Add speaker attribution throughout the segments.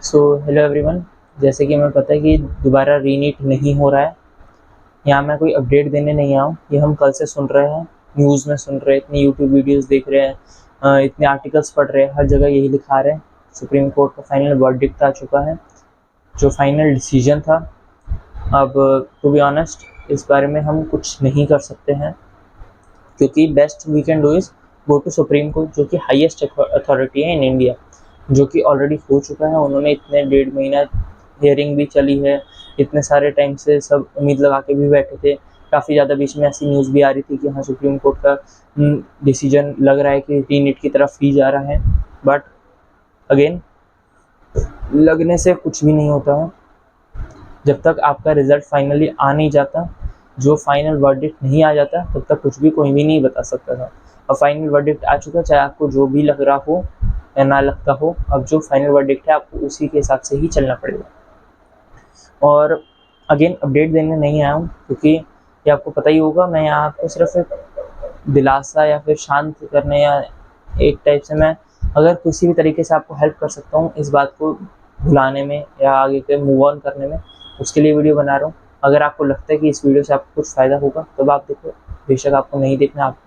Speaker 1: So hello everyone. जैसे कि हमें पता है कि दोबारा रीनीट नहीं हो रहा है। यहाँ मैं कोई अपडेट देने नहीं आया हूँ, ये हम कल से सुन रहे हैं, न्यूज़ में सुन रहे हैं, इतनी यूट्यूब वीडियोस देख रहे हैं, इतने आर्टिकल्स पढ़ रहे हैं, हर जगह यही लिखा रहे हैं। सुप्रीम कोर्ट का फाइनल वर्डिक्ट आ चुका है, जो फाइनल डिसीजन था। अब टू बी ऑनेस्ट इस बारे में हम कुछ नहीं कर सकते हैं, क्योंकि best we can do is go to supreme court, जो कि हाईएस्ट अथॉरिटी है इन इंडिया, जो कि ऑलरेडी हो चुका है। उन्होंने इतने 1.5 महीना हियरिंग भी चली है, इतने सारे टाइम से सब उम्मीद लगा के भी बैठे थे। काफ़ी ज़्यादा बीच में ऐसी न्यूज़ भी आ रही थी कि हाँ सुप्रीम कोर्ट का डिसीजन लग रहा है कि रीनीट की तरफ ही जा रहा है, बट अगेन लगने से कुछ भी नहीं होता है। जब तक आपका रिजल्ट फाइनली आ नहीं जाता, जो फाइनल वर्डिक्ट नहीं आ जाता, तब तक कुछ भी कोई भी नहीं बता सकता था। अब फाइनल वर्डिक्ट आ चुका, चाहे आपको जो भी लग रहा हो या ना लगता हो, अब जो फाइनल वर्डिक्ट है आपको उसी के हिसाब से ही चलना पड़ेगा। और अगेन अपडेट देने नहीं आया हूँ, क्योंकि ये आपको पता ही होगा, मैं यहाँ आपको सिर्फ एक दिलासा या फिर शांत करने या एक टाइप से मैं अगर किसी भी तरीके से आपको हेल्प कर सकता हूँ इस बात को भुलाने में या आगे के मूव ऑन करने में, उसके लिए वीडियो बना रहा हूँ। अगर आपको लगता है कि इस वीडियो से आपको कुछ फ़ायदा होगा तो आप देखो, बेशक आपको नहीं देखना, आप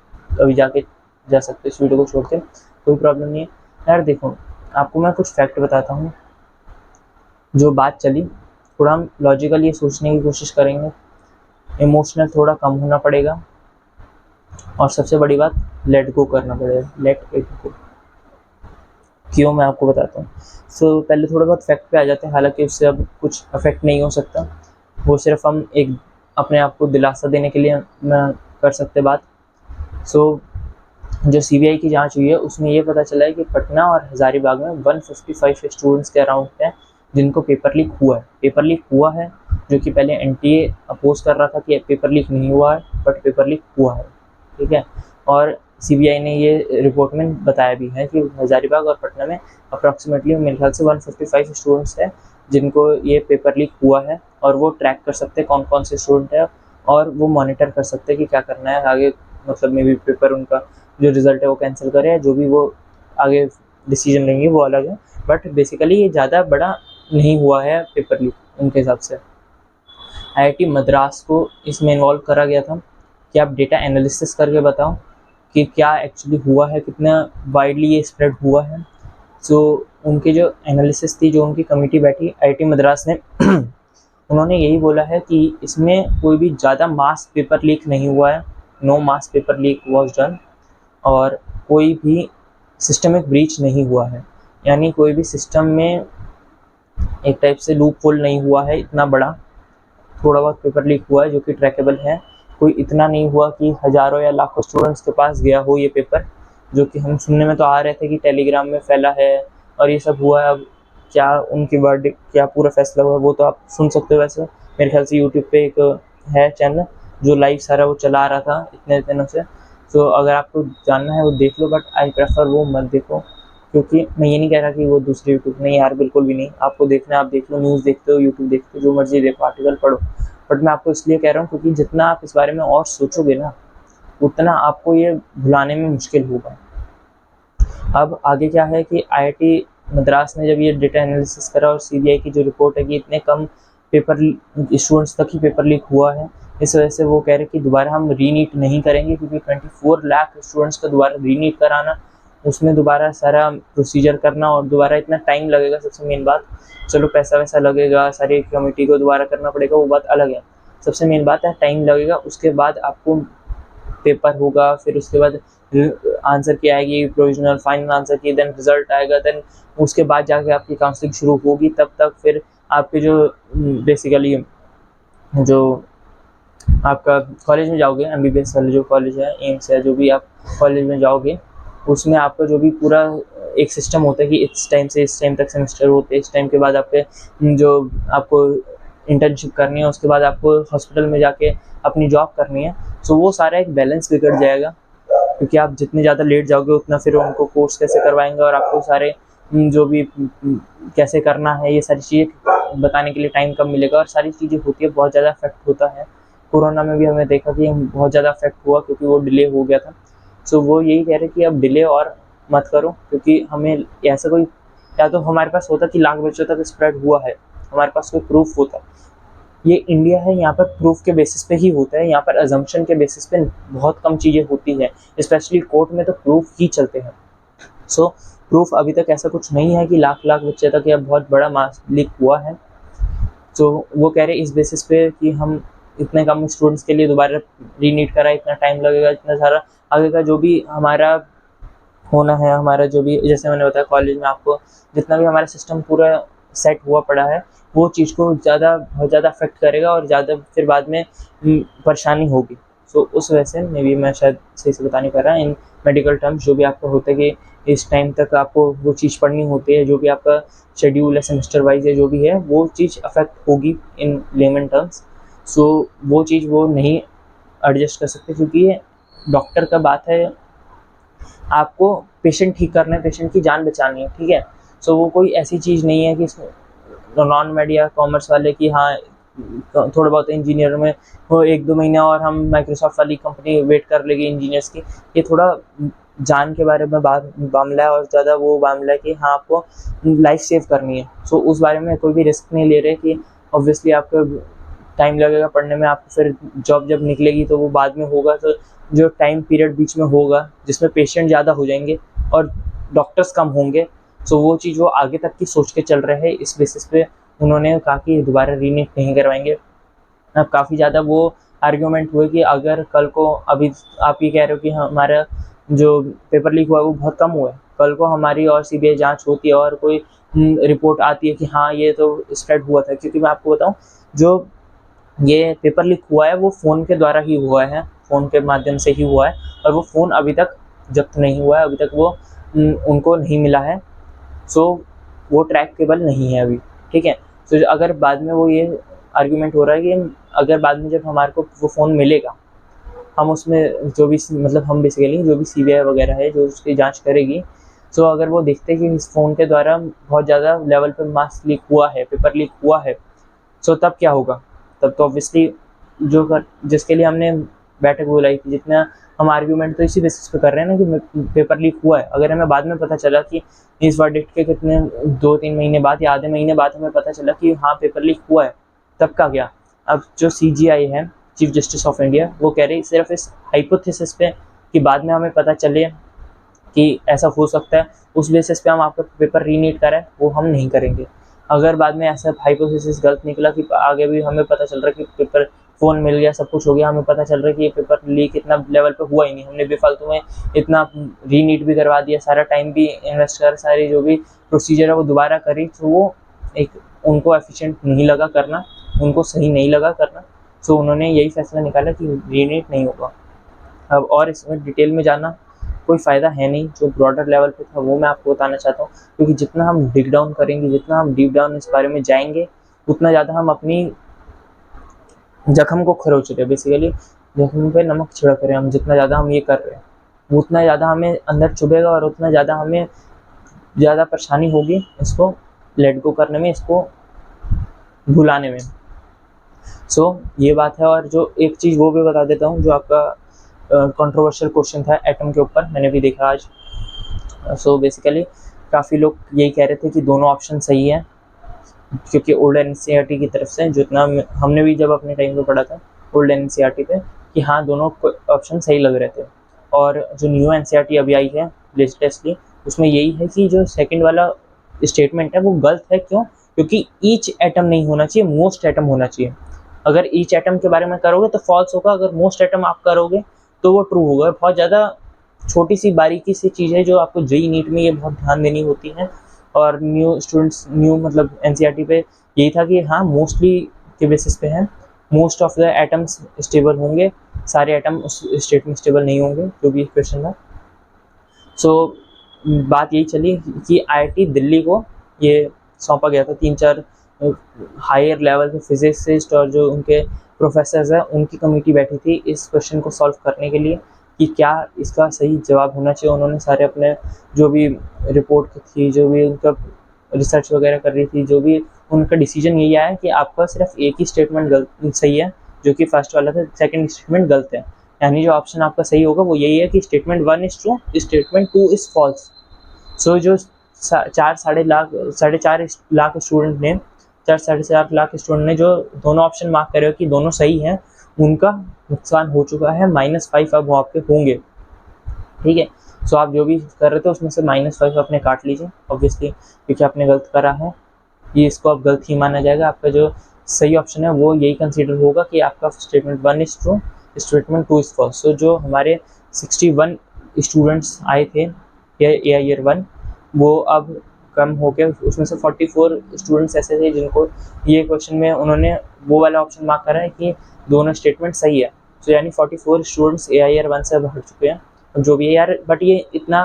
Speaker 1: अभी जाके जा सकते हो इस वीडियो को छोड़ के, कोई प्रॉब्लम नहीं है। यार देखो, आपको मैं कुछ फैक्ट बताता हूँ। जो बात चली, थोड़ा हम लॉजिकल ये सोचने की कोशिश करेंगे, इमोशनल थोड़ा कम होना पड़ेगा, और सबसे बड़ी बात लेट गो करना पड़ेगा, लेट इट गो। क्यों, मैं आपको बताता हूँ। सो पहले थोड़ा बहुत फैक्ट पे आ जाते हैं, हालांकि उससे अब कुछ अफेक्ट नहीं हो सकता, वो सिर्फ हम एक अपने आप को दिलासा देने के लिए न कर सकते बात। सो जो सीबीआई की जांच हुई है उसमें ये पता चला है कि पटना और हज़ारीबाग में 155 स्टूडेंट्स के अराउंड हैं जिनको पेपर लीक हुआ है। पेपर लीक हुआ है, जो कि पहले एनटीए अपोज कर रहा था कि पेपर लीक नहीं हुआ है, बट पेपर लीक हुआ है, ठीक है। और सीबीआई ने ये रिपोर्ट में बताया भी है कि हज़ारीबाग और पटना में अप्रॉक्सीमेटली मेरे ख्याल से 155 स्टूडेंट्स हैं जिनको ये पेपर लीक हुआ है, और वो ट्रैक कर सकते हैं कौन कौन से स्टूडेंट है, और वो मॉनिटर कर सकते हैं कि क्या करना है आगे। मतलब मे बी पेपर उनका जो रिज़ल्ट है वो कैंसिल करें, या जो भी वो आगे डिसीजन लेंगे वो अलग है, बट बेसिकली ये ज़्यादा बड़ा नहीं हुआ है पेपर लीक उनके हिसाब से। आईआईटी मद्रास को इसमें इन्वॉल्व करा गया था कि आप डेटा एनालिसिस करके बताओ कि क्या एक्चुअली हुआ है, कितना वाइडली ये स्प्रेड हुआ है। सो उनकी जो एनालिसिस थी, जो उनकी कमेटी बैठी आईआईटी मद्रास ने उन्होंने यही बोला है कि इसमें कोई भी ज़्यादा मास पेपर लीक नहीं हुआ है, no mass paper leak was done, और कोई भी सिस्टमिक ब्रीच नहीं हुआ है, यानी कोई भी सिस्टम में एक टाइप से लूप होल नहीं हुआ है इतना बड़ा। थोड़ा बहुत पेपर लीक हुआ है जो कि ट्रैकेबल है, कोई इतना नहीं हुआ कि हज़ारों या लाखों स्टूडेंट्स के पास गया हो ये पेपर, जो कि हम सुनने में तो आ रहे थे कि टेलीग्राम में फैला है और ये सब हुआ है। अब क्या उनकी वर्डिक्ट, क्या पूरा फैसला हुआ वो तो आप सुन सकते हो। वैसे मेरे ख्याल से यूट्यूब पे एक है चैनल जो लाइव सारा वो चला रहा था इतने दिनों से, तो अगर आपको जानना है वो देख लो, बट आई प्रेफर वो मत देखो, क्योंकि मैं ये नहीं कह रहा कि वो दूसरे यूट्यूब, नहीं यार बिल्कुल भी नहीं, आपको देखना है आप देख लो, न्यूज़ देखते हो, यूट्यूब देखते हो, जो मर्जी देखो, आर्टिकल पढ़ो, बट मैं आपको इसलिए कह रहा हूँ क्योंकि जितना आप इस बारे में और सोचोगे ना, उतना आपको ये भुलाने में मुश्किल होगा। अब आगे क्या है कि आईआईटी मद्रास ने जब ये डेटा एनालिसिस करा और सीबीआई की जो रिपोर्ट है कि इतने कम पेपर स्टूडेंट्स तक ही पेपर लीक हुआ है, इस वजह से वो कह रहे कि दोबारा हम रीनीट नहीं करेंगे, क्योंकि 24 लाख स्टूडेंट्स का दोबारा रीनीट कराना, उसमें दोबारा सारा प्रोसीजर करना और दोबारा इतना टाइम लगेगा। सबसे मेन बात, चलो पैसा वैसा लगेगा, सारी कमेटी को दोबारा करना पड़ेगा, वो बात अलग है। सबसे मेन बात है टाइम लगेगा, उसके बाद आपको पेपर होगा, फिर उसके बाद आंसर की आएगी, प्रोविजनल फाइनल आंसर की, देन रिजल्ट आएगा, देन उसके बाद जाके आपकी काउंसलिंग शुरू होगी। तब तक फिर आपके जो बेसिकली जो आपका कॉलेज में जाओगे, एमबीबीएस वाले जो कॉलेज है, एम्स है, जो भी आप कॉलेज में जाओगे, उसमें आपका जो भी पूरा एक सिस्टम होता है कि इस टाइम से इस टाइम तक सेमेस्टर होते हैं, इस टाइम के बाद आपके जो आपको इंटर्नशिप करनी है, उसके बाद आपको हॉस्पिटल में जाके अपनी जॉब करनी है। सो वो सारा एक बैलेंस बिगड़ जाएगा, क्योंकि आप जितने ज़्यादा लेट जाओगे उतना फिर उनको कोर्स कैसे करवाएंगे, और आपको सारे जो भी कैसे करना है ये सारी चीज़ें बताने के लिए टाइम कम मिलेगा, और सारी चीज़ें होती है, बहुत ज़्यादा इफेक्ट होता है। कोरोना में भी हमें देखा कि बहुत ज़्यादा इफेक्ट हुआ क्योंकि वो डिले हो गया था। सो वो यही कह रहे कि अब डिले और मत करो, क्योंकि हमें ऐसा कोई या तो हमारे पास होता कि लाख बच्चों तक स्प्रेड हुआ है, हमारे पास कोई प्रूफ होता। ये इंडिया है, यहाँ पर प्रूफ के बेसिस पे ही होता है, यहाँ पर अजम्पशन के बेसिस पे बहुत कम चीज़ें होती हैं, स्पेशली कोर्ट में तो प्रूफ ही चलते हैं। सो प्रूफ अभी तक ऐसा कुछ नहीं है कि लाख लाख बच्चे तक या बहुत बड़ा मार्क्स लीक हुआ है। तो वो कह रहे इस बेसिस पे कि हम इतने कम स्टूडेंट्स के लिए दोबारा रीनीट करा, इतना टाइम लगेगा, इतना सारा आगे का जो भी हमारा होना है, हमारा जो भी, जैसे मैंने बताया कॉलेज में आपको, जितना भी हमारा सिस्टम पूरा सेट हुआ पड़ा है, वो चीज़ को बहुत ज़्यादा अफेक्ट करेगा और ज़्यादा फिर बाद में परेशानी होगी। सो उस वजह से मे बी मैं शायद सही से बता नहीं पा रहा इन मेडिकल टर्म्स, जो भी आपका होता है कि इस टाइम तक आपको वो चीज़ पढ़नी होती है, जो भी आपका शेड्यूल है सेमेस्टर वाइज है, जो भी है वो चीज़ अफेक्ट होगी इन लेमन टर्म्स। सो वो चीज़ वो नहीं एडजस्ट कर सकते, क्योंकि ये डॉक्टर का बात है, आपको पेशेंट ठीक करना है, पेशेंट की जान बचानी है, ठीक है। सो वो कोई ऐसी चीज़ नहीं है कि नॉन मेड या कॉमर्स वाले की हाँ थोड़ा बहुत इंजीनियर में वो 1-2 महीना और हम माइक्रोसॉफ्ट वाली कंपनी वेट कर लेगी इंजीनियर्स की। ये थोड़ा जान के बारे में बात मामला है, और ज़्यादा वो मामला है कि हाँ आपको लाइफ सेव करनी है। सो उस बारे में कोई भी रिस्क नहीं ले रहे कि ऑब्वियसली आपको टाइम लगेगा पढ़ने में, आपको फिर जॉब जब निकलेगी तो वो बाद में होगा, तो जो टाइम पीरियड बीच में होगा जिसमें पेशेंट ज़्यादा हो जाएंगे और डॉक्टर्स कम होंगे, सो वो चीज़ वो आगे तक की सोच के चल रहे हैं। इस बेसिस पे उन्होंने कहा कि दोबारा रीनीट नहीं करवाएंगे। अब काफ़ी ज़्यादा वो आर्ग्यूमेंट हुए कि अगर कल को, अभी आप ये कह रहे हो कि हमारा जो पेपर लीक हुआ है वो बहुत कम हुआ है, कल को हमारी और सीबीआई जांच होती है और कोई रिपोर्ट आती है कि हाँ ये तो स्प्रेड हुआ था, क्योंकि मैं आपको बताऊं जो ये पेपर लीक हुआ है वो फ़ोन के द्वारा ही हुआ है, फ़ोन के माध्यम से ही हुआ है, और वो फ़ोन अभी तक जब्त नहीं हुआ है, अभी तक वो उनको नहीं मिला है। सो वो ट्रैकेबल नहीं है अभी, ठीक है। तो अगर बाद में वो ये आर्गूमेंट हो रहा है कि अगर बाद में जब हमारे को वो फ़ोन मिलेगा, हम उसमें जो भी मतलब हम बेसिकली जो भी सीबीआई वगैरह है जो उसकी जांच करेगी, सो अगर वो देखते हैं कि इस फ़ोन के द्वारा बहुत ज़्यादा लेवल पे मार्क्स लीक हुआ है, पेपर लीक हुआ है, सो तब क्या होगा? तब तो ऑब्वियसली जिसके लिए हमने बैठक बुलाई थी, जितना हम आर्ग्यूमेंट तो इसी बेसिस पे कर रहे हैं ना कि पेपर लीक हुआ है, अगर हमें बाद में पता चला कि इस वर्डिक्ट के कितने 2-3 महीने बाद या आधे महीने बाद हमें पता चला कि हाँ पेपर लीक हुआ है, तब का क्या? अब जो सीजीआई है, चीफ जस्टिस ऑफ इंडिया, वो कह रही सिर्फ इस हाइपोथेसिस पे कि बाद में हमें पता चले कि ऐसा हो सकता है, उस बेसिस पे हम आपका पेपर रीनीट करें, वो हम नहीं करेंगे। अगर बाद में ऐसा हाइपोथेसिस गलत निकला कि आगे भी हमें पता चल रहा है कि पेपर फ़ोन मिल गया, सब कुछ हो गया, हमें पता चल रहा है कि ये पेपर लीक इतना लेवल पे हुआ ही नहीं, हमने बेफालतू में इतना रीनीट भी करवा दिया, सारा टाइम भी इन्वेस्ट कर, सारी जो भी प्रोसीजर है वो दोबारा करी, तो वो एक उनको एफिशिएंट नहीं लगा करना, उनको सही नहीं लगा करना। सो उन्होंने यही फैसला निकाला कि रीनीट नहीं होगा। अब और इसमें डिटेल में जाना कोई फ़ायदा है नहीं, जो ब्रॉडर लेवल पे था वो मैं आपको बताना चाहता हूँ, क्योंकि जितना हम डिग डाउन करेंगे, जितना हम डीप डाउन इस बारे में जाएंगे, उतना ज़्यादा हम अपनी जख्म को खरोच रहे हैं, बेसिकली जख्म पे नमक छिड़क रहे हैं हम, जितना ज़्यादा हम ये कर रहे हैं उतना ज़्यादा हमें अंदर चुभेगा और उतना ज़्यादा हमें ज़्यादा परेशानी होगी इसको लेट गो करने में, इसको भुलाने में। सो ये बात है। और जो एक चीज़ वो भी बता देता हूँ, जो आपका कंट्रोवर्शियल क्वेश्चन था एटम के ऊपर, मैंने भी देखा आज। सो बेसिकली काफ़ी लोग यही कह रहे थे कि दोनों ऑप्शन सही है, क्योंकि ओल्ड एनसीईआरटी की तरफ से जितना हमने भी जब अपने टाइम पे पढ़ा था ओल्ड एनसीईआरटी पे, कि हाँ दोनों ऑप्शन सही लग रहे थे। और जो न्यू एनसीईआरटी अभी आई है लेटेस्टली, उसमें यही है कि जो सेकंड वाला स्टेटमेंट है वो गलत है। क्यों? क्योंकि ईच एटम नहीं होना चाहिए, मोस्ट एटम होना चाहिए। अगर ईच एटम के बारे में करोगे तो फॉल्स होगा, अगर मोस्ट एटम आप करोगे तो वो ट्रू होगा। बहुत ज़्यादा छोटी सी बारीकी सी चीज़ है जो आपको जेईई नीट में ये बहुत ध्यान देनी होती है। और न्यू स्टूडेंट्स मतलब एनसीईआरटी पे यही था कि हाँ मोस्टली के बेसिस पे है, most of the atoms stable होंगे, सारे एटम उस स्टेट में स्टेबल नहीं होंगे, जो भी क्वेश्चन था। सो बात यही चली कि आईआईटी दिल्ली को ये सौंपा गया था, 3-4 हायर लेवल के फिजिसिस्ट और जो उनके प्रोफेसर्स हैं उनकी कमेटी बैठी थी इस क्वेश्चन को सॉल्व करने के लिए कि क्या इसका सही जवाब होना चाहिए। उन्होंने सारे अपने जो भी रिपोर्ट थी, जो भी उनका रिसर्च वगैरह कर रही थी, जो भी उनका डिसीजन यही आया कि आपका सिर्फ एक ही स्टेटमेंट गलत सही है, जो कि फर्स्ट वाला था, सेकंड स्टेटमेंट गलत है। यानी जो ऑप्शन आपका सही होगा वो यही है कि statement 1 is true, statement 2 is false. So जो साढ़े चार लाख स्टूडेंट ने 4-4.5 लाख स्टूडेंट ने जो दोनों ऑप्शन मार्क करे हो कि दोनों सही हैं, उनका नुकसान हो चुका है। -5 अब वो आपके होंगे, ठीक है। सो आप जो भी कर रहे थे उसमें से -5 अपने काट लीजिए ऑब्वियसली, क्योंकि आपने गलत करा है, ये इसको अब गलत ही माना जाएगा। आपका जो सही ऑप्शन है वो यही कंसीडर होगा कि आपका statement 1 is true, statement 2 is false. So जो हमारे 61 स्टूडेंट्स आए थे एआई ईयर 1, वो अब कम हो के उसमें से 44 स्टूडेंट्स ऐसे थे जिनको ये क्वेश्चन में उन्होंने वो वाला ऑप्शन मार्क करा है कि दोनों स्टेटमेंट सही है। तो यानी 44 स्टूडेंट्स एआई ईयर 1 से अब हट चुके हैं, जो भी है यार। बट ये इतना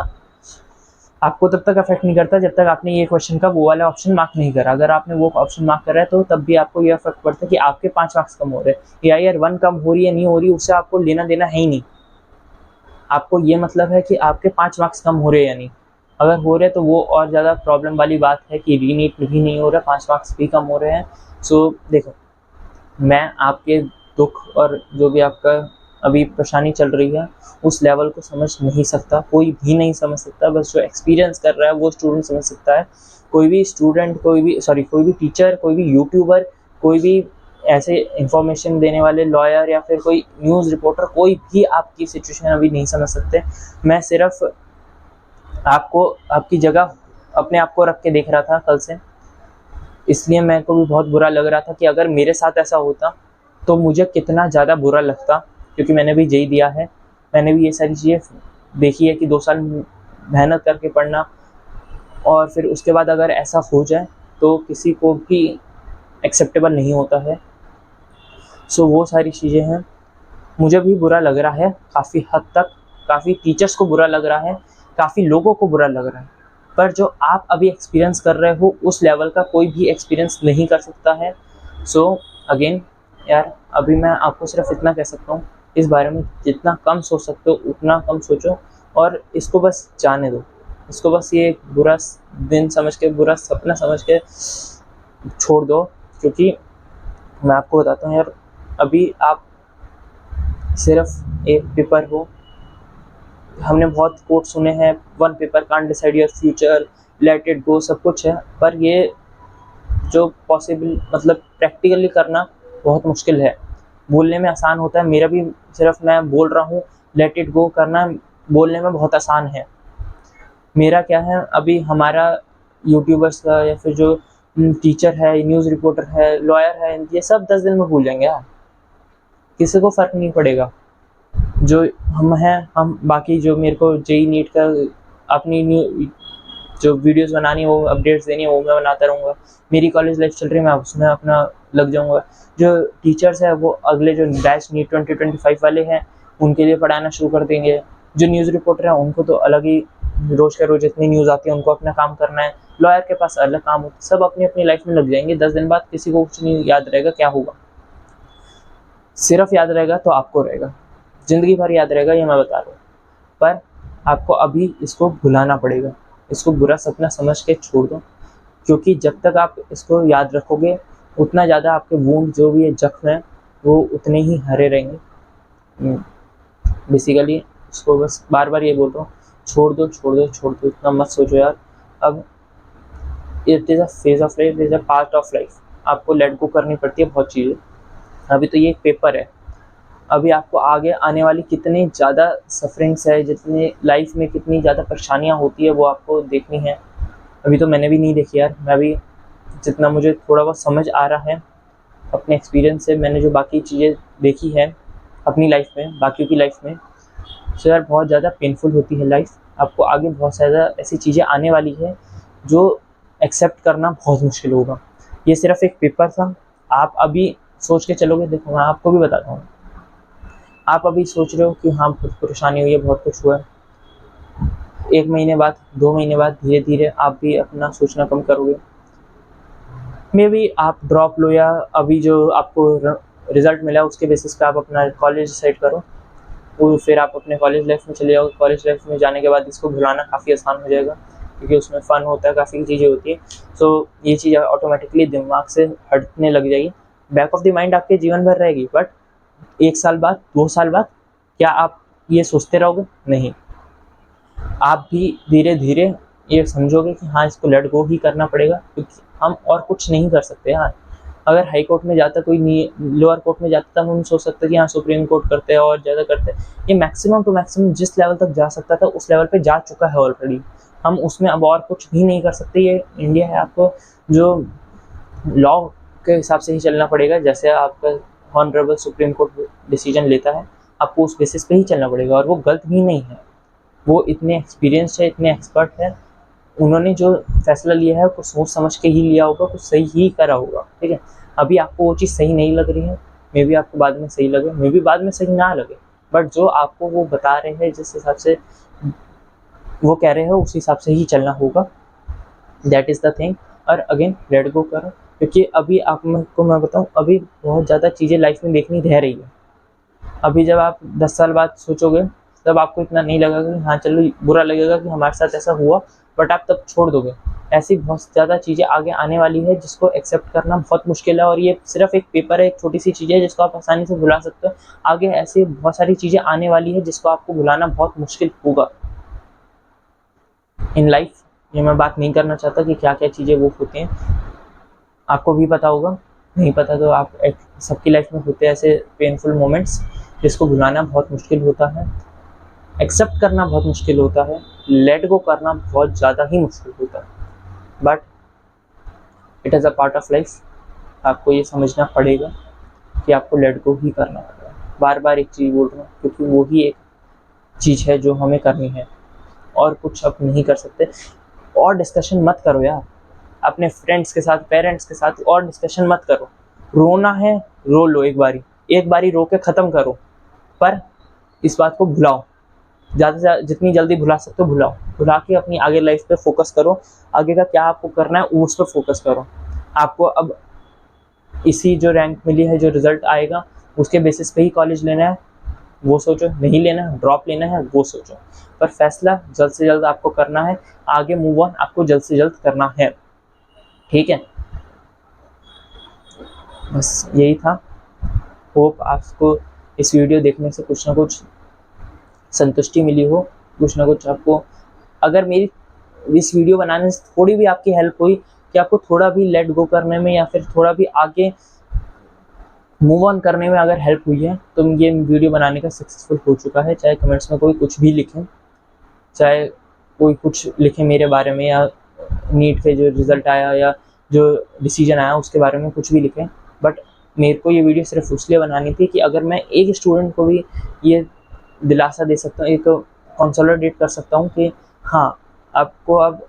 Speaker 1: आपको तब तक अफेक्ट नहीं करता जब तक आपने ये क्वेश्चन का वो वाला ऑप्शन मार्क नहीं करा। अगर आपने वो ऑप्शन मार्क करा है तो तब भी आपको ये अफेक्ट पड़ता है कि आपके 5 मार्क्स कम हो रहे हैं। एआई ईयर 1 कम हो रही है नहीं हो रही, उससे आपको लेना देना है ही नहीं। आपको ये मतलब है कि आपके 5 मार्क्स कम हो रहे हैं या नहीं। अगर हो रहे हैं तो वो और ज़्यादा प्रॉब्लम वाली बात है कि रीनीट भी नहीं हो रहा, 5 मार्क्स भी कम हो रहे हैं। सो देखो, मैं आपके दुख और जो भी आपका अभी परेशानी चल रही है उस लेवल को समझ नहीं सकता, कोई भी नहीं समझ सकता। बस जो एक्सपीरियंस कर रहा है वो स्टूडेंट समझ सकता है। कोई भी स्टूडेंट, कोई भी टीचर, कोई भी यूट्यूबर, कोई भी ऐसे इंफॉर्मेशन देने वाले लॉयर या फिर कोई न्यूज़ रिपोर्टर, कोई भी आपकी सिचुएशन अभी नहीं समझ सकते। मैं सिर्फ आपको आपकी जगह अपने आप को रख के देख रहा था कल से, इसलिए मेरे को भी बहुत बुरा लग रहा था कि अगर मेरे साथ ऐसा होता तो मुझे कितना ज़्यादा बुरा लगता, क्योंकि मैंने भी जेईई दिया है, मैंने भी ये सारी चीज़ें देखी है कि 2 साल मेहनत करके पढ़ना और फिर उसके बाद अगर ऐसा हो जाए तो किसी को भी एक्सेप्टेबल नहीं होता है। सो वो सारी चीज़ें हैं, मुझे भी बुरा लग रहा है काफ़ी हद तक, काफ़ी टीचर्स को बुरा लग रहा है, काफ़ी लोगों को बुरा लग रहा है। पर जो आप अभी एक्सपीरियंस कर रहे हो उस लेवल का कोई भी एक्सपीरियंस नहीं कर सकता है। सो अगेन यार, अभी मैं आपको सिर्फ इतना कह सकता हूँ, इस बारे में जितना कम सोच सकते हो उतना कम सोचो और इसको बस जाने दो। इसको बस ये एक बुरा दिन समझ के, बुरा सपना समझ के छोड़ दो। क्योंकि मैं आपको बताता हूँ यार, अभी आप सिर्फ एक पेपर हो, हमने बहुत कोट सुने हैं, 1 paper can't decide your future, late it गो, सब कुछ है। पर ये जो पॉसिबल मतलब प्रैक्टिकली करना बहुत मुश्किल है। बोलने में आसान होता है, मेरा भी सिर्फ मैं बोल रहा हूँ, लेट इट गो करना बोलने में बहुत आसान है। मेरा क्या है, अभी हमारा यूट्यूबर्स का या फिर जो टीचर है, न्यूज़ रिपोर्टर है, लॉयर है, ये सब 10 दिन में भूल जाएंगे यार, किसी को फ़र्क नहीं पड़ेगा। जो हम हैं, हम बाकी जो मेरे को जेईई नीट का अपनी न्यू जो वीडियोस बनानी है, वो अपडेट्स देनी है, वो मैं बनाता रहूँगा। मेरी कॉलेज लाइफ चल रही है, मैं उसमें अपना लग जाऊँगा। जो टीचर्स हैं वो अगले जो बैच नीट 2025 वाले हैं उनके लिए पढ़ाना शुरू कर देंगे। जो न्यूज़ रिपोर्टर हैं उनको तो अलग ही रोज़ का रोज़ इतनी न्यूज़ आती है, उनको अपना काम करना है। लॉयर के पास अलग काम होता है, सब अपनी अपनी लाइफ में लग जाएंगे। 10 दिन बाद किसी को कुछ नहीं याद रहेगा क्या होगा। सिर्फ याद रहेगा तो आपको रहेगा, ज़िंदगी भर याद रहेगा, ये मैं बता रहा हूँ। पर आपको अभी इसको भुलाना पड़ेगा, इसको बुरा सपना समझ के छोड़ दो, क्योंकि जब तक आप इसको याद रखोगे उतना ज़्यादा आपके वूंड जो भी जख्म हैं वो उतने ही हरे रहेंगे। बेसिकली इसको बस बार बार ये बोल रहा हूँ, छोड़ दो छोड़ दो छोड़ दो, इतना मत सोचो यार। अब it is a phase of life, it is a part of life, आपको लेट गो करनी पड़ती है बहुत चीज़ें। अभी तो ये एक पेपर है, अभी आपको आगे आने वाली कितनी ज़्यादा सफरिंग्स है, जितनी लाइफ में कितनी ज़्यादा परेशानियाँ होती है वो आपको देखनी है। अभी तो मैंने भी नहीं देखी यार, मैं भी जितना मुझे थोड़ा बहुत समझ आ रहा है अपने एक्सपीरियंस से, मैंने जो बाकी चीज़ें देखी है अपनी लाइफ में, बाकियों की लाइफ में, सो यार बहुत ज़्यादा पेनफुल होती है लाइफ। आपको आगे बहुत ज़्यादा ऐसी चीज़ें आने वाली है जो एक्सेप्ट करना बहुत मुश्किल होगा। ये सिर्फ एक पेपर था, आप अभी सोच के चलोगे। देखो मैं आपको भी बताता हूँ, आप अभी सोच रहे हो कि हाँ बहुत परेशानी हुई है, बहुत कुछ हुआ है। 1 महीने बाद, 2 महीने बाद धीरे धीरे आप भी अपना सोचना कम करोगे। मे बी आप ड्रॉप लो या अभी जो आपको रिजल्ट मिला उसके बेसिस पे आप अपना कॉलेज डिसाइड करो, वो फिर आप अपने कॉलेज लाइफ में चले जाओ। कॉलेज लाइफ में जाने के बाद इसको भुलाना काफ़ी आसान हो जाएगा, क्योंकि उसमें फ़न होता है, काफ़ी चीज़ें होती है। सो ये चीज़ ऑटोमेटिकली दिमाग से हटने लग जाएगी, बैक ऑफ द माइंड आपके जीवन भर रहेगी। बट 1 साल बाद, 2 साल बाद क्या आप ये सोचते रहोगे? नहीं, आप भी धीरे धीरे ये समझोगे कि हाँ इसको लेट गो ही करना पड़ेगा, क्योंकि हम और कुछ नहीं कर सकते यार। अगर हाई कोर्ट में जाता कोई लोअर कोर्ट में जाता तब हम सोच सकते कि हाँ सुप्रीम कोर्ट करते हैं और ज़्यादा करते हैं। ये मैक्सिमम टू मैक्सिमम जिस लेवल तक जा सकता था उस लेवल पे जा चुका है ऑलरेडी। हम उसमें अब और कुछ भी नहीं कर सकते। ये इंडिया है, आपको जो लॉ के हिसाब से ही चलना पड़ेगा। जैसे आपका ऑनरेबल सुप्रीम कोर्ट डिसीजन लेता है आपको उस बेसिस पे ही चलना पड़ेगा, और वो गलत भी नहीं है। वो इतने एक्सपीरियंस्ड है, इतने एक्सपर्ट है, उन्होंने जो फैसला लिया है कुछ सोच समझ के ही लिया होगा, कुछ सही ही करा होगा। ठीक है, अभी आपको वो चीज़ सही नहीं लग रही है, मे बी आपको बाद में सही लगे, मे बी बाद में सही ना लगे, बट जो आपको वो बता रहे हैं, जिस हिसाब से वो कह रहे हो उस हिसाब से ही चलना होगा। That is the thing. और अगेन लेट गो करो, क्योंकि अभी आपको मैं बताऊँ, अभी बहुत ज़्यादा चीज़ें लाइफ में देखनी रह रही है। अभी जब आप 10 साल बाद सोचोगे तब आपको इतना नहीं लगेगा कि हाँ चलो, बुरा लगेगा कि हमारे साथ ऐसा हुआ, बट आप तब छोड़ दोगे। ऐसी बहुत ज़्यादा चीज़ें आगे आने वाली है जिसको एक्सेप्ट करना बहुत मुश्किल है, और ये सिर्फ एक पेपर है, एक छोटी सी चीज़ है जिसको आप आसानी से भुला सकते हो। आगे ऐसी बहुत सारी चीज़ें आने वाली है जिसको आपको भुलाना बहुत मुश्किल होगा इन लाइफ। ये मैं बात नहीं करना चाहता कि क्या क्या चीज़ें वो होती हैं, आपको भी पता होगा, नहीं पता तो आप सबकी लाइफ में होते हैं ऐसे पेनफुल मोमेंट्स जिसको भुलाना बहुत मुश्किल होता है, एक्सेप्ट करना बहुत मुश्किल होता है, लेट गो करना बहुत ज़्यादा ही मुश्किल होता है, but it is a part of life. आपको ये समझना पड़ेगा कि आपको लेट गो ही करना पड़ेगा। बार बार एक चीज़ बोल रहा हूँ क्योंकि वो ही एक चीज़ है जो हमें करनी है, और कुछ अब नहीं कर सकते। और डिस्कशन मत करो यार अपने फ्रेंड्स के साथ, पेरेंट्स के साथ, और डिस्कशन मत करो। रोना है रो लो, एक बारी रो के ख़त्म करो, पर इस बात को भुलाओ। ज़्यादा से ज़्यादा जितनी जल्दी भुला सकते हो भुलाओ, भुला के अपनी आगे लाइफ पे फोकस करो। आगे का क्या आपको करना है उस पर फोकस करो। आपको अब इसी जो रैंक मिली है, जो रिजल्ट आएगा उसके बेसिस पे ही कॉलेज लेना है वो सोचो, नहीं लेना है, ड्रॉप लेना है वो सोचो, पर फैसला जल्द से जल्द आपको करना है। आगे मूव ऑन आपको जल्द से जल्द करना है। ठीक है, बस यही था। होप आपको इस वीडियो देखने से कुछ ना कुछ संतुष्टि मिली हो, कुछ ना कुछ आपको, अगर मेरी इस वीडियो बनाने से थोड़ी भी आपकी हेल्प हुई, कि आपको थोड़ा भी लेट गो करने में या फिर थोड़ा भी आगे मूव ऑन करने में अगर हेल्प हुई है, तो ये वीडियो बनाने का सक्सेसफुल हो चुका है। चाहे कमेंट्स में कोई कुछ भी लिखे, चाहे कोई कुछ लिखे मेरे बारे में, या नीट के जो रिज़ल्ट आया या जो डिसीजन आया उसके बारे में कुछ भी लिखें, बट मेरे को ये वीडियो सिर्फ इसलिए बनानी थी कि अगर मैं एक स्टूडेंट को भी ये दिलासा दे सकता हूँ, एक कंसोलिडेट कर सकता हूँ कि हाँ आपको अब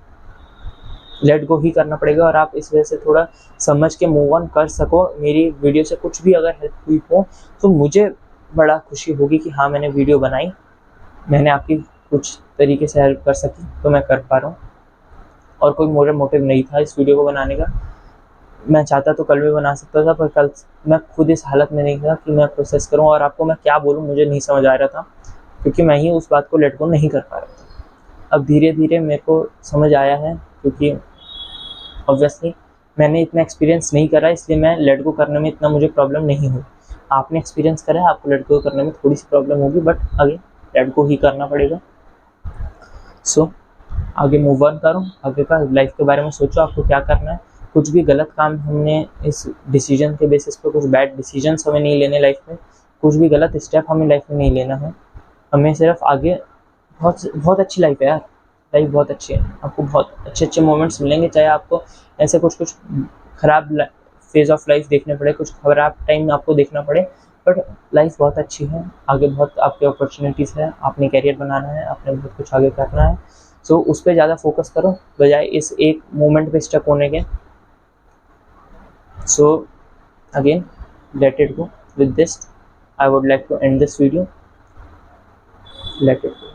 Speaker 1: लेट गो ही करना पड़ेगा, और आप इस वजह से थोड़ा समझ के मूव ऑन कर सको। मेरी वीडियो से कुछ भी अगर हेल्प हुई हो तो मुझे बड़ा खुशी होगी कि हाँ मैंने वीडियो बनाई, मैंने आपकी कुछ तरीके से हेल्प कर सकी, तो मैं कर पा रहा हूँ। और कोई मोरा मोटिव नहीं था इस वीडियो को बनाने का। मैं चाहता तो कल भी बना सकता था, पर कल मैं खुद इस हालत में नहीं था कि मैं प्रोसेस करूँ, और आपको मैं क्या बोलूँ मुझे नहीं समझ आ रहा था, क्योंकि मैं ही उस बात को लेट गो नहीं कर पा रहा था। अब धीरे धीरे मेरे को समझ आया है, क्योंकि ऑब्वियसली मैंने इतना एक्सपीरियंस नहीं करा, इसलिए मैं लेट गो करने में इतना मुझे प्रॉब्लम नहीं हुई। आपने एक्सपीरियंस करा है, आपको लेट गो करने में थोड़ी सी प्रॉब्लम होगी, बट आगे लेट गो ही करना पड़ेगा। सो आगे मूव ऑन करो, आगे का लाइफ के बारे में सोचो आपको क्या करना है। कुछ भी गलत काम हमने इस डिसीजन के बेसिस पे, कुछ बैड डिसीजंस हमें नहीं लेने लाइफ में, कुछ भी गलत स्टेप हमें लाइफ में नहीं लेना है। हमें सिर्फ आगे बहुत बहुत अच्छी लाइफ है यार, लाइफ बहुत अच्छी है, आपको बहुत अच्छे अच्छे मोमेंट्स मिलेंगे। चाहे आपको ऐसे कुछ कुछ खराब फेज ऑफ लाइफ देखने पड़े, कुछ खराब टाइम आपको देखना पड़े, बट लाइफ बहुत अच्छी है। आगे बहुत आपके अपॉर्चुनिटीज़ है, आपने कैरियर बनाना है, आपने बहुत कुछ आगे करना है। सो उस पर ज़्यादा फोकस करो बजाय इस एक मोमेंट पे स्टक होने के। So again let it go. With this I would like to end this video. Let it go.